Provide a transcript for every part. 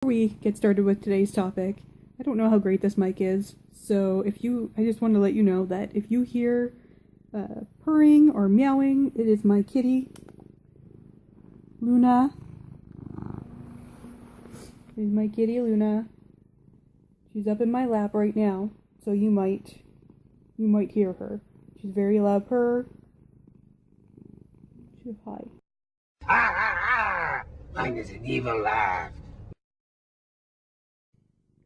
We get started with today's topic. I don't know how great this mic is, so I just want to let you know that if you hear purring or meowing, it is my kitty, Luna. It is my kitty, Luna. She's up in my lap right now, so you might hear her. She's very loud purr. She's hi. Ha ha ha! Mine is an evil laugh.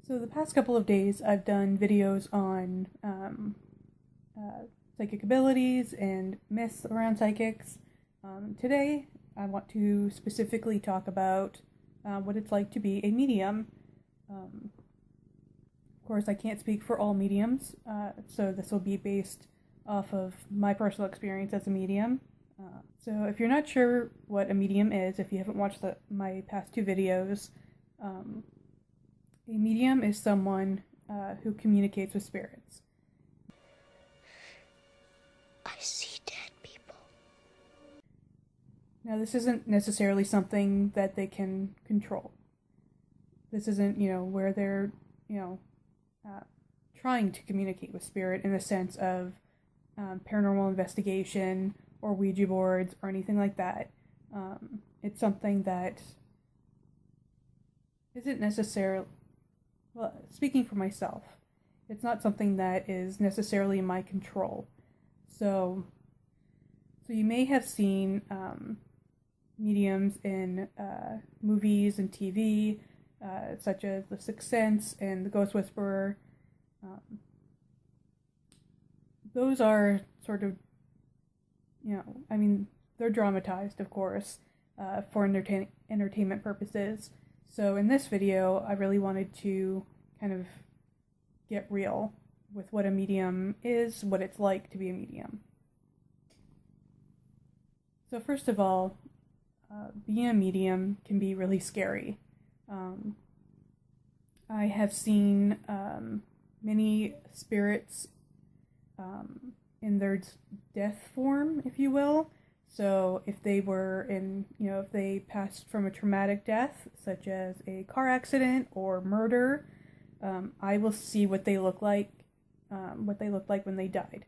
So the past couple of days, I've done videos on psychic abilities and myths around psychics. Today, I want to specifically talk about what it's like to be a medium. Of course, I can't speak for all mediums, so this will be based off of my personal experience as a medium. So if you're not sure what a medium is, if you haven't watched my past two videos, a medium is someone who communicates with spirits. I see dead people. Now, this isn't necessarily something that they can control. This isn't, where they're, trying to communicate with spirit in the sense of paranormal investigation or Ouija boards or anything like that. It's something that isn't necessarily, well, speaking for myself, it's not something that is necessarily in my control. So you may have seen mediums in movies and TV, such as The Sixth Sense and The Ghost Whisperer. Those are sort of, they're dramatized, of course, for entertainment purposes. So in this video, I really wanted to kind of get real with what a medium is, what it's like to be a medium. So first of all, being a medium can be really scary. I have seen many spirits in their death form, if you will. So if they were if they passed from a traumatic death, such as a car accident or murder, I will see what they look like when they died.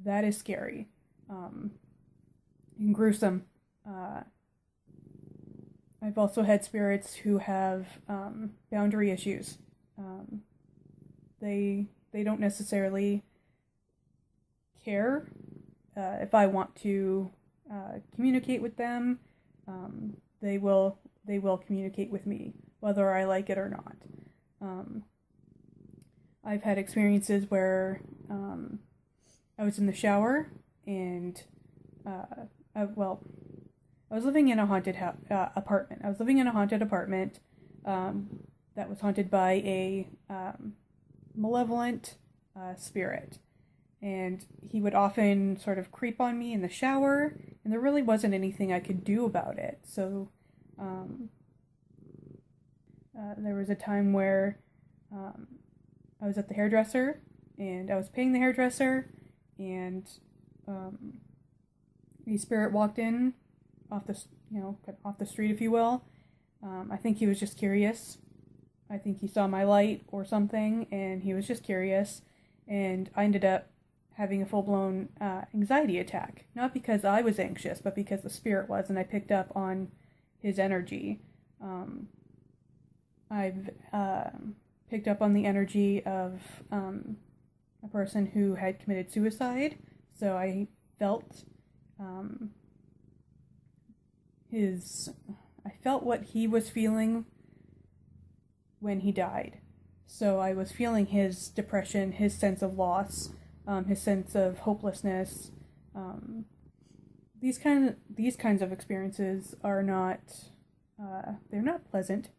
That is scary and gruesome. I've also had spirits who have boundary issues. They don't necessarily care if I want to communicate with them. They will communicate with me, whether I like it or not. I've had experiences where I was in the shower and I was living in a haunted apartment. I was living in a haunted apartment that was haunted by a malevolent spirit. And he would often sort of creep on me in the shower, and there really wasn't anything I could do about it. So there was a time where I was at the hairdresser, and I was paying the hairdresser, and the spirit walked in off the street, if you will. I think he was just curious. I think he saw my light or something, and he was just curious, and I ended up having a full-blown anxiety attack. Not because I was anxious, but because the spirit was, and I picked up on his energy. I've picked up on the energy of a person who had committed suicide, so I felt what he was feeling when he died. So I was feeling his depression, his sense of loss, his sense of hopelessness. These kinds of experiences are not they're not pleasant.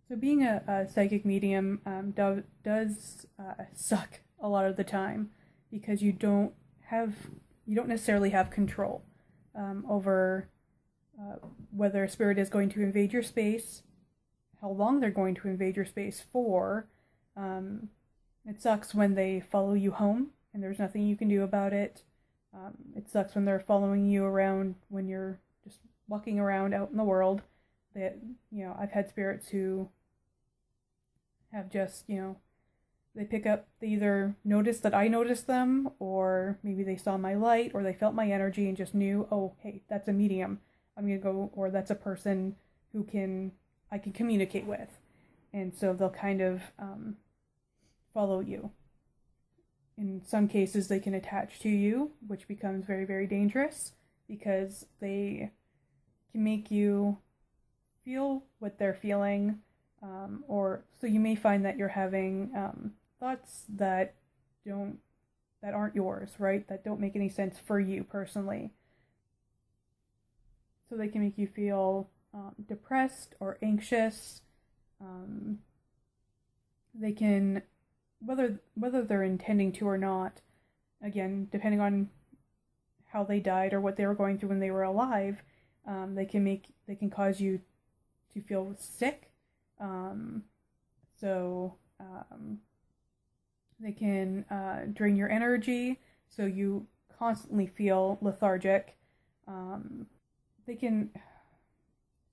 So being a psychic medium does suck a lot of the time, because you don't necessarily have control over whether a spirit is going to invade your space, how long they're going to invade your space for. It sucks when they follow you home and there's nothing you can do about it. It sucks when they're following you around when you're just walking around out in the world. that, I've had spirits who have just, they either noticed that I noticed them, or maybe they saw my light, or they felt my energy and just knew, oh, hey, that's a medium. I'm going to go, or that's a person who I can communicate with. And so they'll kind of follow you. In some cases, they can attach to you, which becomes very, very dangerous because they can make you feel what they're feeling, or so you may find that you're having thoughts that aren't yours, right? That don't make any sense for you personally. So they can make you feel depressed or anxious. They can, whether they're intending to or not, again, depending on how they died or what they were going through when they were alive, they can cause you to feel sick. They can drain your energy, so you constantly feel lethargic. They can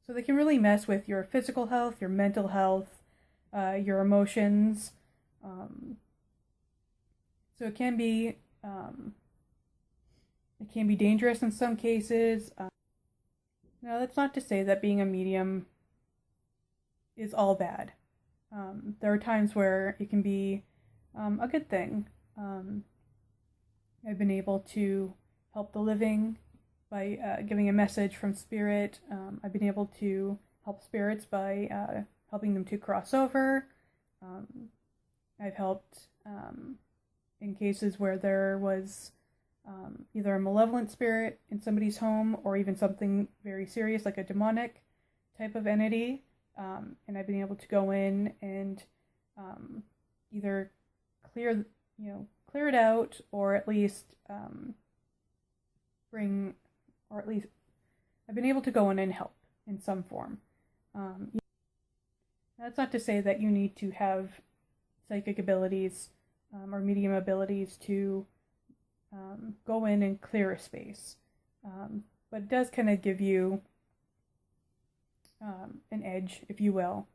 really mess with your physical health, your mental health, your emotions. So it can be dangerous in some cases. Now, that's not to say that being a medium is all bad. There are times where it can be a good thing. I've been able to help the living by giving a message from spirit. I've been able to help spirits by helping them to cross over. I've helped in cases where there was either a malevolent spirit in somebody's home or even something very serious like a demonic type of entity. And I've been able to go in and either clear it out, or at least I've been able to go in and help in some form. That's not to say that you need to have psychic abilities or medium abilities to go in and clear a space. But it does kind of give you an edge, if you will.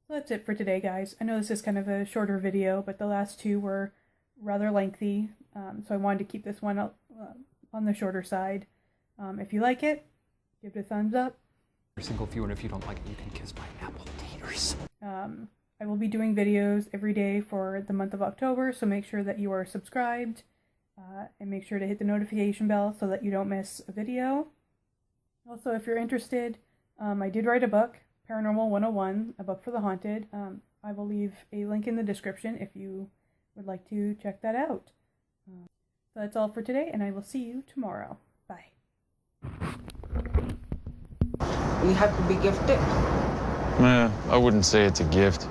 So that's it for today, guys. I know this is kind of a shorter video, but the last two were rather lengthy, so I wanted to keep this one on the shorter side. If you like it, give it a thumbs up. Single few, and if you don't like it, you can kiss my apple taters. I will be doing videos every day for the month of October, so make sure that you are subscribed, and make sure to hit the notification bell so that you don't miss a video. Also, if you're interested, I did write a book, Paranormal 101, a book for the haunted. I will leave a link in the description if you would like to check that out. So that's all for today, and I will see you tomorrow. Bye. We have to be gifted. I wouldn't say it's a gift.